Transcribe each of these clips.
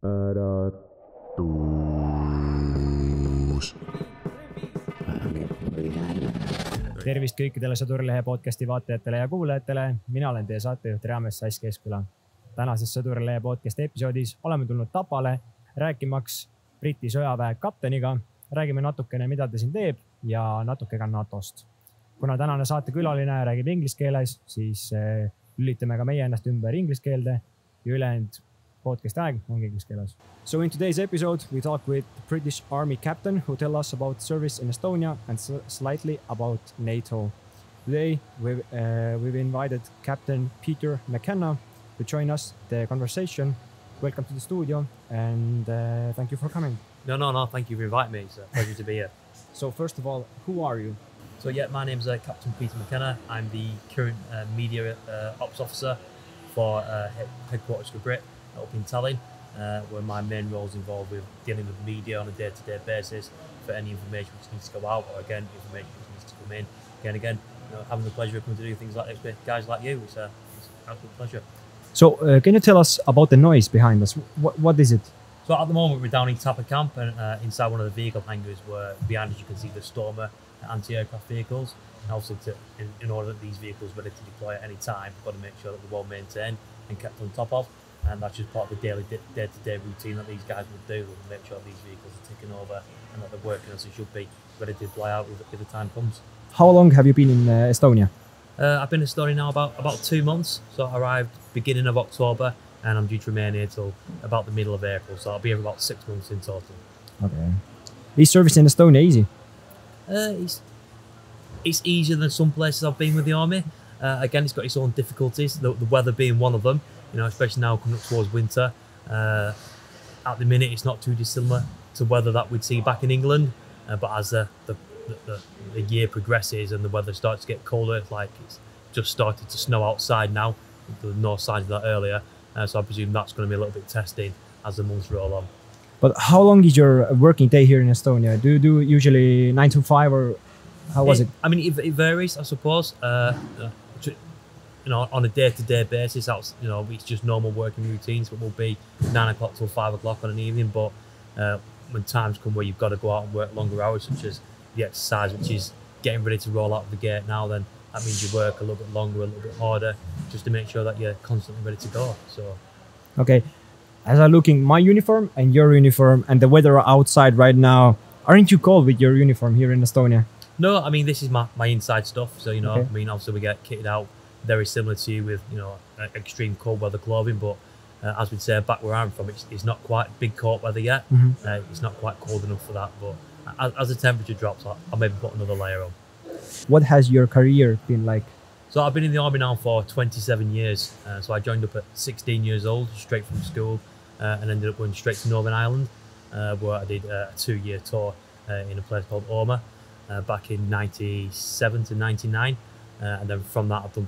äratus. Tervist kõikidele Sõdurilehe podcasti vaatajatele ja kuulajatele. Mina olen teie saatejuht Reames Sass-Kesküla. Tänases Sõdurilehe podcasti episoodis oleme tulnud Tapale rääkimaks Briti sõjaväe kapteniga. Räägime natukene, mida ta siin teeb ja natuke ka NATOst. Kuna tänane saatekülaline räägib inglise keeles, siis lülitame ka meie ennast ümber inglise keelde ja ülejäänud podcast aeg on inglise keeles. So in today's episode, we talk with the British Army captain who tell us about service in Estonia and slightly about NATO. Today, we've invited Captain Peter McKenna to join us the conversation. Welcome to the studio and thank you for coming. No. Thank you for inviting me. It's a pleasure to be here. So first of all, who are you? So yeah, my name's Captain Peter McKenna. I'm the current media ops officer for headquarters for Brit up in Tallinn, where my main role is involved with dealing with media on a day-to-day basis for any information which needs to go out, or again, information which needs to come in. Again, having the pleasure of coming to do things like this with guys like you. It's an absolute pleasure. So can you tell us about the noise behind us? What is it? So at the moment we're down in Tapa Camp and inside one of the vehicle hangars where behind us you can see the Stormer anti-aircraft vehicles. And also in order that these vehicles are ready to deploy at any time, we've got to make sure that they're well maintained and kept on top of. And that's just part of the daily day-to-day routine that these guys will do. We'll make sure that these vehicles are ticking over and that they're working as they should be, ready to deploy out if the time comes. How long have you been in Estonia? I've been in Estonia now about 2 months. So I arrived beginning of October and I'm due to remain here till about the middle of April. So I'll be here for about 6 months in total. Okay. Is service in Estonia easy? It's easier than some places I've been with the army. Again, it's got its own difficulties, the weather being one of them. Especially now coming up towards winter. At the minute, it's not too dissimilar to weather that we'd see back in England. But as the year progresses and the weather starts to get colder, it's just started to snow outside now. There were no signs of that earlier. So I presume that's going to be a little bit testing as the months roll on. But how long is your working day here in Estonia? Do you do usually 9 to 5 or how was it? I mean, it varies, I suppose. On a day-to-day basis, it's just normal working routines, but will be 9 o'clock till 5 o'clock on an evening. But when times come where you've got to go out and work longer hours, such as the exercise, which is getting ready to roll out of the gate now, then that means you work a little bit longer, a little bit harder, just to make sure that you're constantly ready to go. So, okay, as I'm looking my uniform and your uniform and the weather outside right now, aren't you cold with your uniform here in Estonia? No, I mean, this is my inside stuff. So, Okay. I mean, obviously we get kitted out very similar to you with, extreme cold weather clothing. But as we'd say, back where I'm from, it's not quite big cold weather yet. Mm-hmm. It's not quite cold enough for that. But as the temperature drops, I'll maybe put another layer on. What has your career been like? So I've been in the army now for 27 years. So I joined up at 16 years old, straight from school, and ended up going straight to Northern Ireland, where I did a 2-year tour in a place called Orma back in 97 to 99. And then from that, I've done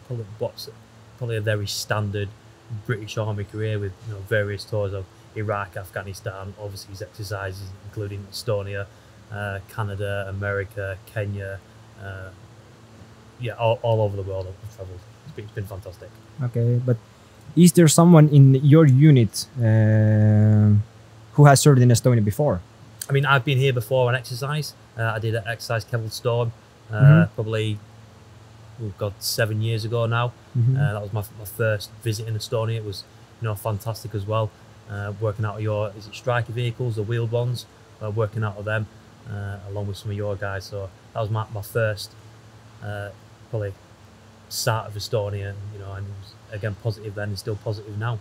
probably a very standard British Army career with various tours of Iraq, Afghanistan, overseas exercises, including Estonia, Canada, America, Kenya, all over the world I've travelled. It's been fantastic. Okay, but is there someone in your unit who has served in Estonia before? I mean, I've been here before on exercise. I did an exercise Kevil Storm, probably 7 years ago now. That was my first visit in Estonia. It was fantastic as well. Working out of is it Striker vehicles, the wheeled ones? Working out of them along with some of your guys. So that was my first probably start of Estonia. And it was again positive then and still positive now.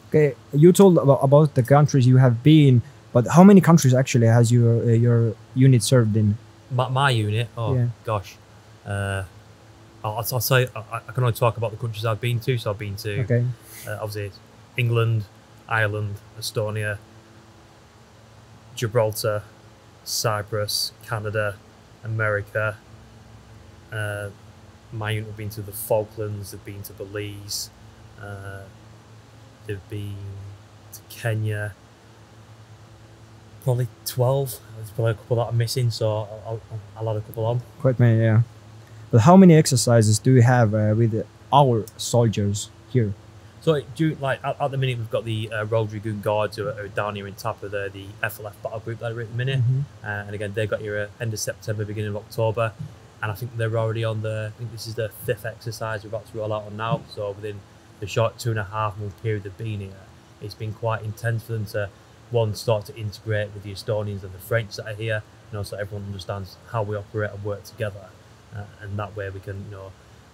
Okay, you told about the countries you have been, but how many countries actually has your unit served in? My unit? Oh Yeah. gosh. I'll say I can only talk about the countries I've been to. So I've been to obviously England, Ireland, Estonia, Gibraltar, Cyprus, Canada, America. My unit have been to the Falklands, they've been to Belize, they've been to Kenya. Probably 12. There's probably a couple that I'm missing, so I'll add a couple on. Quite many, yeah. But how many exercises do you have with our soldiers here? So like at the minute we've got the Royal Dragoon Guards who are down here in Tapa. They're the FLF battle group that are at the minute, and again they got here end of September, beginning of October, and I think they're already on I think this is the 5th exercise we're about to roll out on now. So within the short 2.5 month period they've been here, it's been quite intense for them to start to integrate with the Estonians and the French that are here, so everyone understands how we operate and work together, and that way we can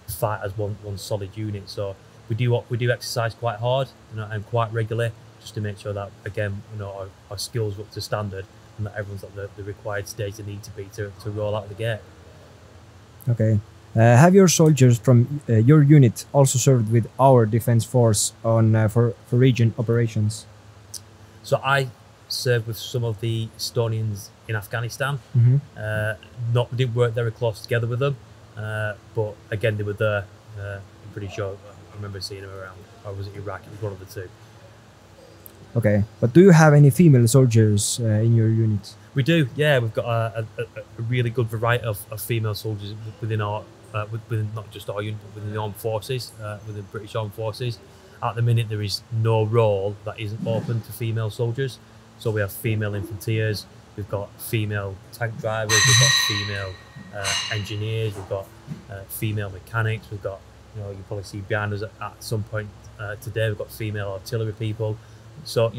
fight as one solid unit. So we do exercise quite hard, and quite regularly, just to make sure that again, our skills are up to standard, and that everyone's at the required stage they need to be to roll out the gate. Okay. Have your soldiers from your unit also served with our defense force on for region operations? So I served with some of the Estonians in Afghanistan. We didn't work very close together with them, but again they were there. I'm pretty sure I remember seeing them around. Or was it Iraq? It was one of the two. Okay, but do you have any female soldiers in your unit? We do, yeah. We've got a really good variety of female soldiers within our within not just our unit, but within the armed forces, within the British Armed Forces. At the minute, there is no role that isn't open to female soldiers. So we have female infanteers, we've got female tank drivers, we've got female engineers, we've got female mechanics, we've got, you probably see behind us at some point today, we've got female artillery people. So,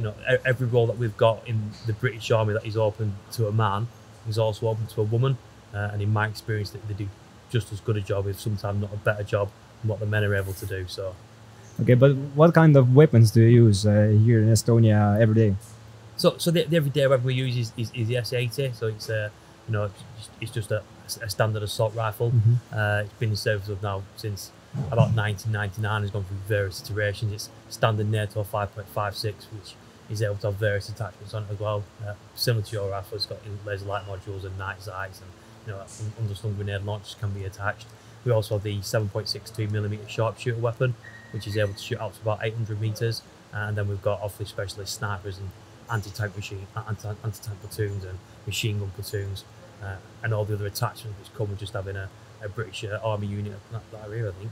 every role that we've got in the British Army that is open to a man is also open to a woman. And in my experience, they do just as good a job, if sometimes not a better job, than what the men are able to do. So. Okay, but what kind of weapons do you use here in Estonia every day? So the everyday weapon we use is the S80. So it's it's just a standard assault rifle. It's been in service with now since about 1999. It's gone through various iterations. It's standard NATO 5.56, which is able to have various attachments on it as well. Similar to your rifle, it's got laser light modules and night sights, and underslung grenade launchers can be attached. We also have the 7.62mm sharpshooter weapon, which is able to shoot out to about 800 meters. And then we've got awfully specialist snipers and anti-tank platoons and machine gun platoons, and all the other attachments which come with just having a British Army unit that area, I think.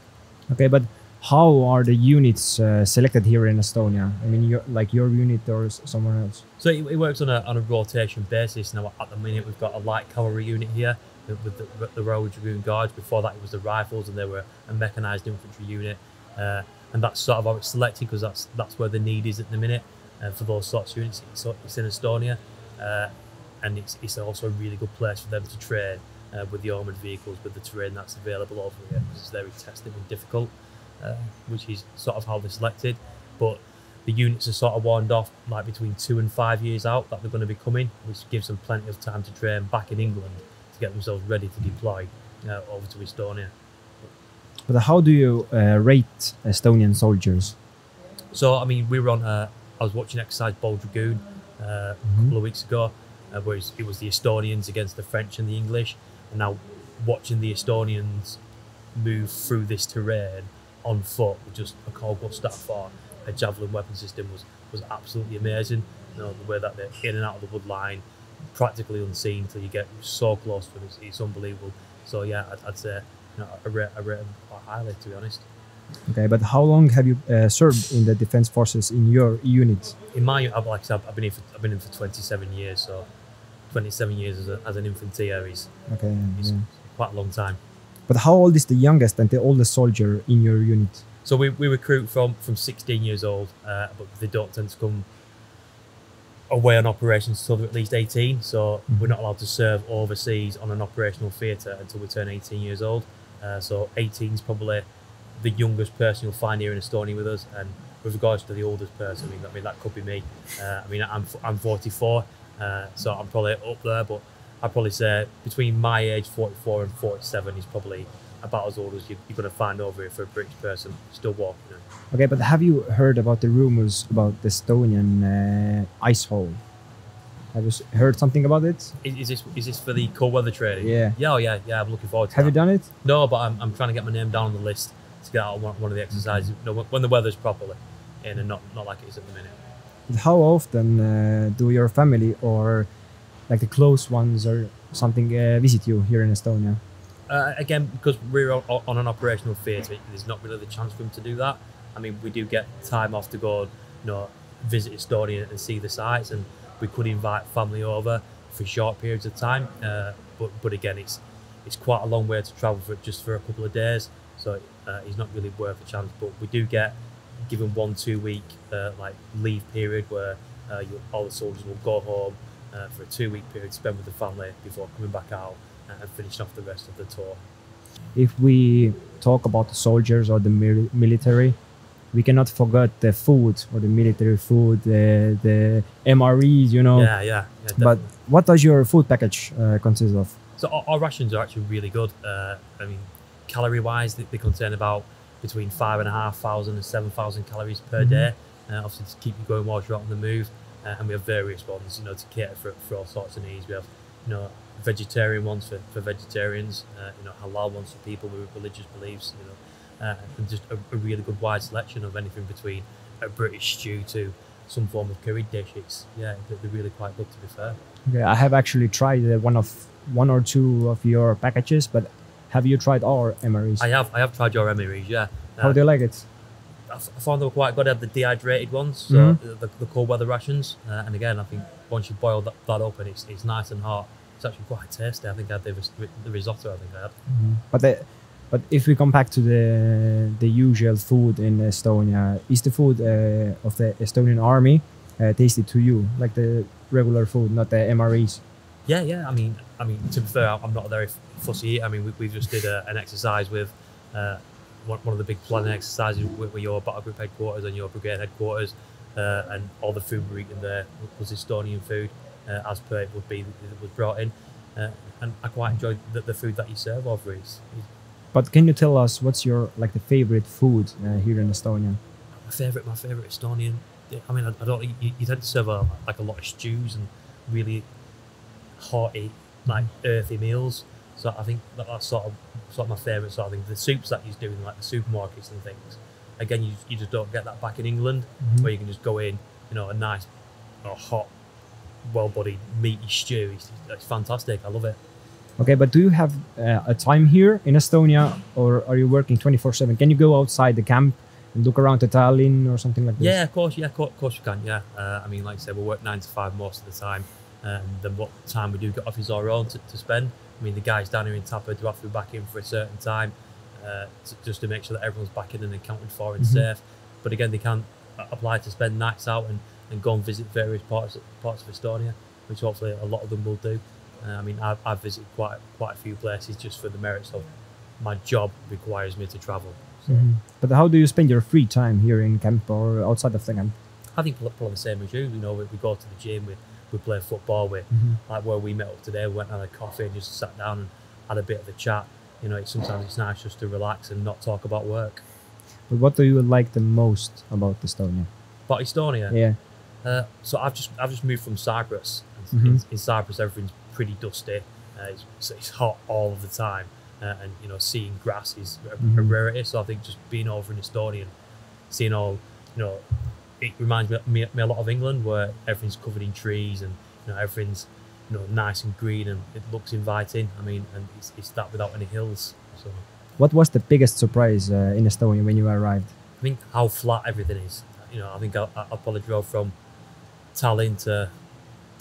Okay, but how are the units selected here in Estonia? I mean, your unit or someone else? So it works on a rotation basis. Now at the minute we've got a light cavalry unit here with the Royal Dragoon Guards. Before that it was the rifles, and they were a mechanised infantry unit, and that's sort of how it's selected, because that's where the need is at the minute for those sorts of units. It's in Estonia, and it's also a really good place for them to train with the armoured vehicles, with the terrain that's available over here, because it's very testing and difficult, which is sort of how they're selected. But the units are sort of warned off like between 2 and 5 years out that they're going to be coming, which gives them plenty of time to train back in England to get themselves ready to deploy over to Estonia. But how do you rate Estonian soldiers? So, I mean, we were on, I was watching Exercise Bold Dragoon a couple of weeks ago, where it was the Estonians against the French and the English. And now watching the Estonians move through this terrain on foot with just a cargo staff for a javelin weapon system was absolutely amazing. The way that they're in and out of the wood line, practically unseen until you get so close to them. It's unbelievable. So yeah, I'd say I rate them quite highly, to be honest. Okay, but how long have you served in the defense forces in your unit? In my unit, like I said, I've been in for 27 years. So 27 years as an infantier is quite a long time. But how old is the youngest and the oldest soldier in your unit? So we recruit from 16 years old, but they don't tend to come away on operations until they're at least 18. So we're not allowed to serve overseas on an operational theatre until we turn 18 years old. So 18 is probably the youngest person you'll find here in Estonia with us. And with regards to the oldest person, I mean that could be me. I'm 44, so I'm probably up there. But I'd probably say between my age, 44 and 47, is probably about as old as you're going to find over here for a British person still walking. Okay, but have you heard about the rumors about the Estonian ice hole? Have you heard something about it? Is this for the cold weather training? Yeah. Yeah, I'm looking forward to Have that. you done it? No, but I'm trying to get my name down on the list to get out on one of the exercises. When the weather's properly in and not like it is at the minute. But how often do your family or like the close ones or something visit you here in Estonia? Again, because we're on an operational theatre, there's not really the chance for them to do that. I mean, we do get time off to go, visit Estonia and see the sights, and we could invite family over for short periods of time. But again, it's quite a long way to travel for a couple of days, so it's not really worth a chance. But we do get given 1-2 week like leave period where all the soldiers will go home for a 2-week period, spend with the family before coming back out and finishing off the rest of the tour. If we talk about the soldiers or the military, we cannot forget the food or the military food, the MREs, Yeah, But what does your food package consist of? So our rations are actually really good. I mean, calorie-wise, they contain about between 5,500 and 7,000 calories per day. Obviously, to keep you going whilst you're out on the move. And we have various ones, to cater for all sorts of needs. We have, vegetarian ones for vegetarians, halal ones for people with religious beliefs, and just a really good wide selection of anything between a British stew to some form of curry dish. They're really quite good, to be fair. Okay, I have actually tried one or two of your packages, but have you tried our MREs? I have tried your MREs, yeah. How do you like it? I found they were quite good. I had the dehydrated ones, so the cold weather rations. And again, I think once you boil that up and it's nice and hot, it's actually quite tasty. I think I had the risotto. I think I had. But if we come back to the usual food in Estonia, is the food of the Estonian army tasty to you, like the regular food, not the MREs? Yeah. I mean, to be fair, I'm not a very fussy eater. I mean, we just did an exercise with one of the big planning exercises with your battle group headquarters and your brigade headquarters, and all the food we were eating there was Estonian food, as per it was brought in, and I quite enjoyed the food that you serve over is. But can you tell us what's your the favorite food here in Estonia? My favorite Estonian. I mean, I don't think you tend to serve a lot of stews and really hearty, earthy meals. So I think that's sort of my favourite sort of thing. The soups that you do in the supermarkets and things. Again, you just don't get that back in England, where you can just go in, a nice, hot, well-bodied, meaty stew. It's fantastic. I love it. Okay, but do you have a time here in Estonia, or are you working 24/7? Can you go outside the camp and look around the Tallinn or something like this? Yeah, of course. Yeah, of course you can. Yeah. I mean, like I said, we work 9 to 5 most of the time. And then what time we do get off is our own to spend. I mean, the guys down here in Tapa do have to be back in for a certain time, just to make sure that everyone's back in and accounted for and safe. But again, they can apply to spend nights out and go and visit various parts of Estonia, which hopefully a lot of them will do. I mean, I've visited quite a few places just for the merits of my job requires me to travel. So. But how do you spend your free time here in camp or outside of the camp? I think probably the same as you. We go to the gym, we play football. Like where we met up today, we went and had a coffee and just sat down and had a bit of a chat. Sometimes it's nice just to relax and not talk about work. But what do you like the most about Estonia? About Estonia? Yeah. So I've just moved from Cyprus. In Cyprus, everything's pretty dusty. It's hot all of the time, and seeing grass is a rarity. So I think just being over in Estonia and seeing all, it reminds me a lot of England, where everything's covered in trees and everything's nice and green and it looks inviting. I mean, and it's that without any hills. So what was the biggest surprise in Estonia when you arrived? I think how flat everything is. I think I probably drove from Tallinn to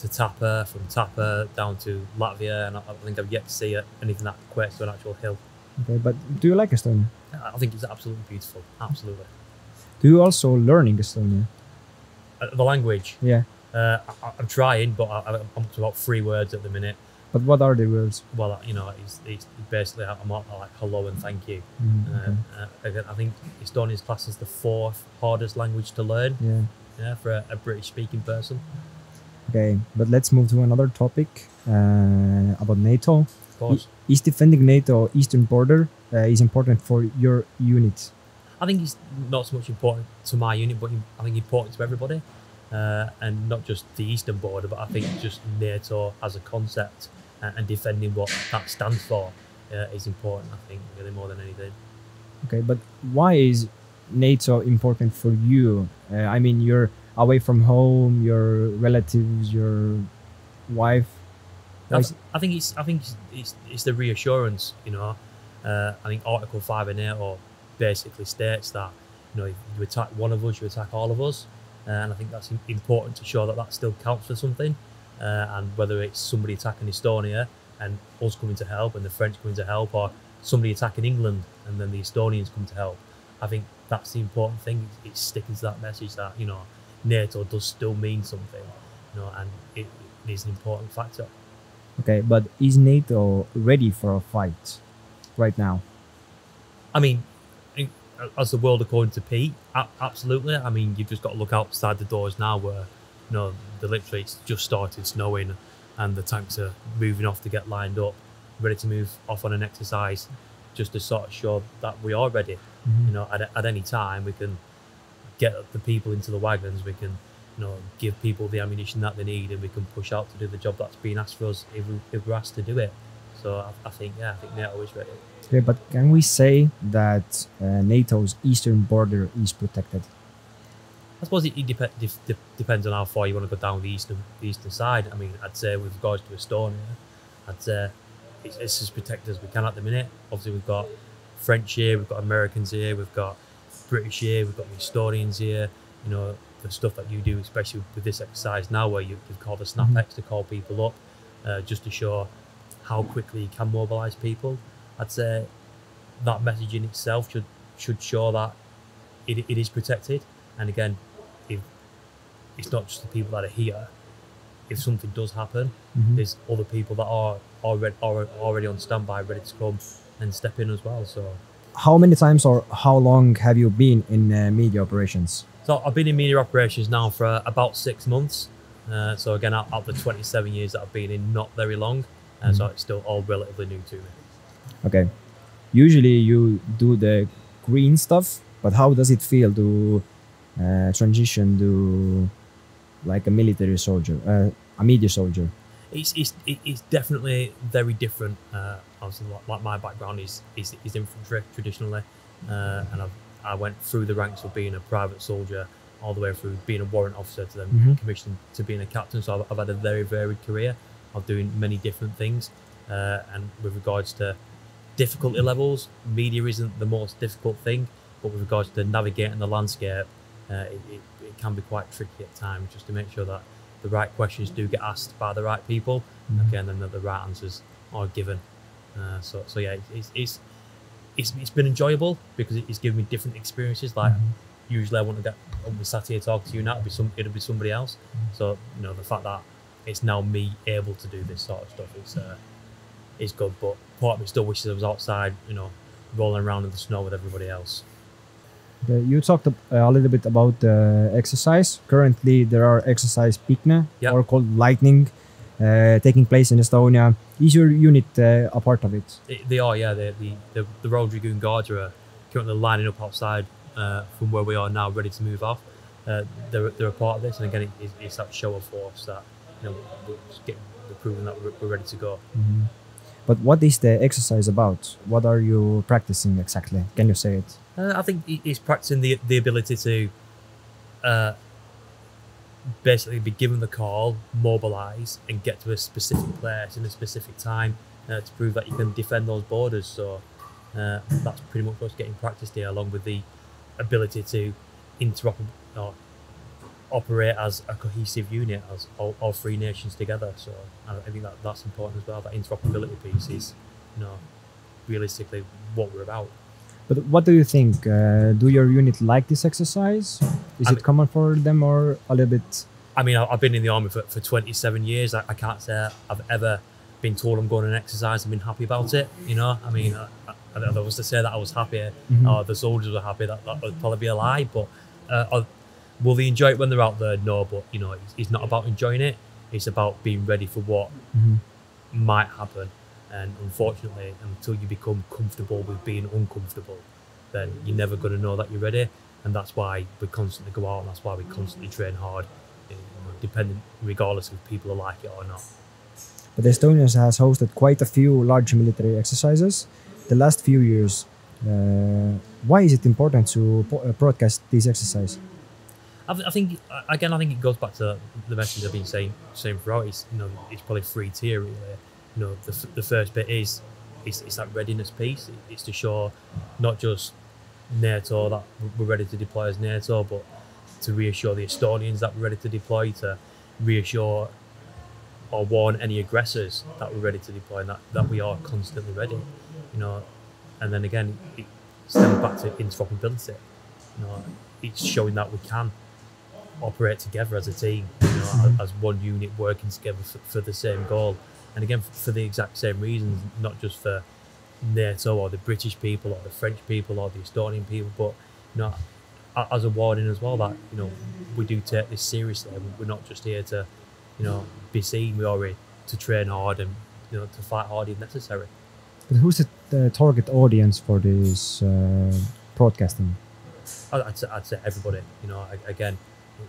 Tapa, from Tapa down to Latvia, and I think I've yet to see anything that equates to an actual hill. Okay, but do you like Estonia? I think it's absolutely beautiful. Absolutely. Do you also learning Estonian? The language? Yeah. I'm trying, but I'm up to about 3 words at the minute. But what are the words? Well, it's basically I'm like hello and thank you. I think Estonian is classed as the 4th hardest language to learn. Yeah, for a British-speaking person. Okay, but let's move to another topic about NATO. Of course. Is defending NATO eastern border is important for your unit? I think it's not so much important to my unit, but I think important to everybody. And not just the eastern border, but I think just NATO as a concept and defending what that stands for is important, I think, really more than anything. Okay, but why is NATO important for you? I mean, you're away from home, your relatives, your wife. I think it's the reassurance, I think Article 5 of NATO basically states that if you attack one of us, you attack all of us. And I think that's important to show that that still counts for something. And whether it's somebody attacking Estonia and us coming to help, and the French coming to help, or somebody attacking England and then the Estonians come to help, I think that's the important thing. It's sticking to that message that NATO does still mean something, and it is an important factor. Okay, but is NATO ready for a fight right now? I mean, as the world according to Pete, absolutely. I mean, you've just got to look outside the doors now where, literally it's just started snowing and the tanks are moving off to get lined up, ready to move off on an exercise, just to sort of show that we are ready. At any time we can get the people into the wagons, we can give people the ammunition that they need, and we can push out to do the job that's being asked for us if we're asked to do it. So I think NATO is ready. Okay, but can we say that NATO's eastern border is protected? I suppose it depends on how far you want to go down the eastern side. I mean, I'd say with regards to Estonia, I'd say it's as protected as we can at the minute. Obviously, we've got French here, we've got Americans here, we've got British here, we've got the Estonians here. The stuff that you do, especially with this exercise now, where you call the SnapX to call people up, just to show how quickly you can mobilise people. I'd say that message in itself should show that it is protected. And again, if it's not just the people that are here. If something does happen, there's other people that are already on standby, ready to come and step in as well. So, how many times or how long have you been in media operations? So I've been in media operations now for about 6 months. So again, out of the 27 years that I've been in, not very long. So it's still all relatively new to me. Okay. Usually you do the green stuff, but how does it feel to transition to like a military soldier, a media soldier? It's definitely very different. Obviously, like my background is infantry traditionally, and I went through the ranks of being a private soldier all the way through being a warrant officer to then commissioned to being a captain. So I've had a very varied career of doing many different things. And with regards to difficulty levels, media isn't the most difficult thing, but with regards to navigating the landscape, it can be quite tricky at times, just to make sure that the right questions do get asked by the right people, and then that the right answers are given. So yeah, it's been enjoyable because it's given me different experiences. Like usually I wouldn't be sat here talking to you now, it'll be somebody else. So the fact that it's now me able to do this sort of stuff, it's good. But part of me still wishes I was outside, rolling around in the snow with everybody else. You talked a little bit about exercise. Currently, there are exercise Pikne, or called Lightning, taking place in Estonia. Is your unit a part of it? They are, yeah. The Royal Dragoon Guards are currently lining up outside from where we are now, ready to move off. They're a part of this, and again, it's that show of force that we're proving that we're ready to go. But what is the exercise about? What are you practicing exactly? Can you say it? I think it's practicing the ability to basically be given the call, mobilise, and get to a specific place in a specific time to prove that you can defend those borders. So that's pretty much what's getting practiced here, along with the ability to operate as a cohesive unit, as all three nations together. So I think that's important as well. That interoperability piece is, realistically what we're about. But what do you think? Do your unit like this exercise? Is it common for them or a little bit? I mean, I've been in the army for 27 years. I can't say I've ever been told I'm going on an exercise and been happy about it. I mean, if I was to say that I was happy, or the soldiers were happy, that would probably be a lie. But will they enjoy it when they're out there? No, but it's not about enjoying it. It's about being ready for what might happen. And unfortunately, until you become comfortable with being uncomfortable, then you're never going to know that you're ready. And that's why we constantly go out, and that's why we constantly train hard, regardless if people like it or not. But Estonia has hosted quite a few large military exercises the last few years. Why is it important to broadcast these exercises? I think it goes back to the message I've been saying throughout. It's probably 3 tier really. The first bit is that readiness piece. It's to show not just NATO that we're ready to deploy as NATO, but to reassure the Estonians that we're ready to deploy, to reassure or warn any aggressors that we're ready to deploy, and that we are constantly ready, you know. And then again, it stems back to interoperability. You know, it's showing that we can operate together as a team, you know, as one unit working together for the same goal. And again, for the exact same reasons, not just for NATO or the British people or the French people or the Estonian people, but you know, as a warning as well, that you know we do take this seriously. We're not just here to, you know, be seen. We are here to train hard and, you know, to fight hard if necessary. But who's the target audience for this broadcasting? I'd say everybody. You know, again,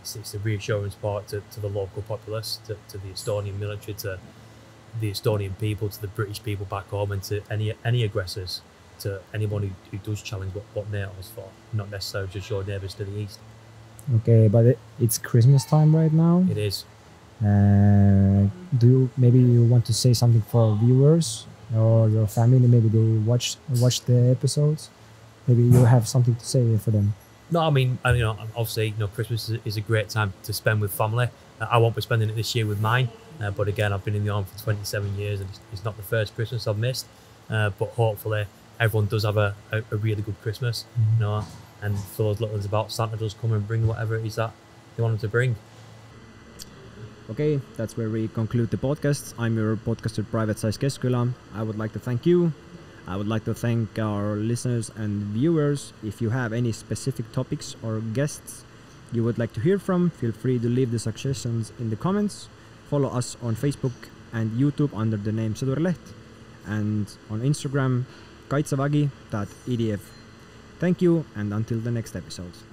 it's the reassurance part to the local populace, to the Estonian military, to the Estonian people, to the British people back home, and to any aggressors, to anyone who does challenge what NATO's for, not necessarily just your neighbours to the east. Okay, but it's Christmas time right now. It is. Maybe you want to say something for viewers or your family? Maybe they watch the episodes. Maybe you have something to say for them. No, I mean, you know, obviously, you know, Christmas is a great time to spend with family. I won't be spending it this year with mine, but again, I've been in the army for 27 years, and it's not the first Christmas I've missed. But hopefully, everyone does have a really good Christmas, you know. And for those little ones about, Santa does come and bring whatever it is that they want them to bring. Okay, that's where we conclude the podcast. I'm your podcaster, Private Size Keskküla. I would like to thank you. I would like to thank our listeners and viewers. If you have any specific topics or guests you would like to hear from, feel free to leave the suggestions in the comments. Follow us on Facebook and YouTube under the name Sõdurileht, and on Instagram kaitsevägi.edf. Thank you, and until the next episode.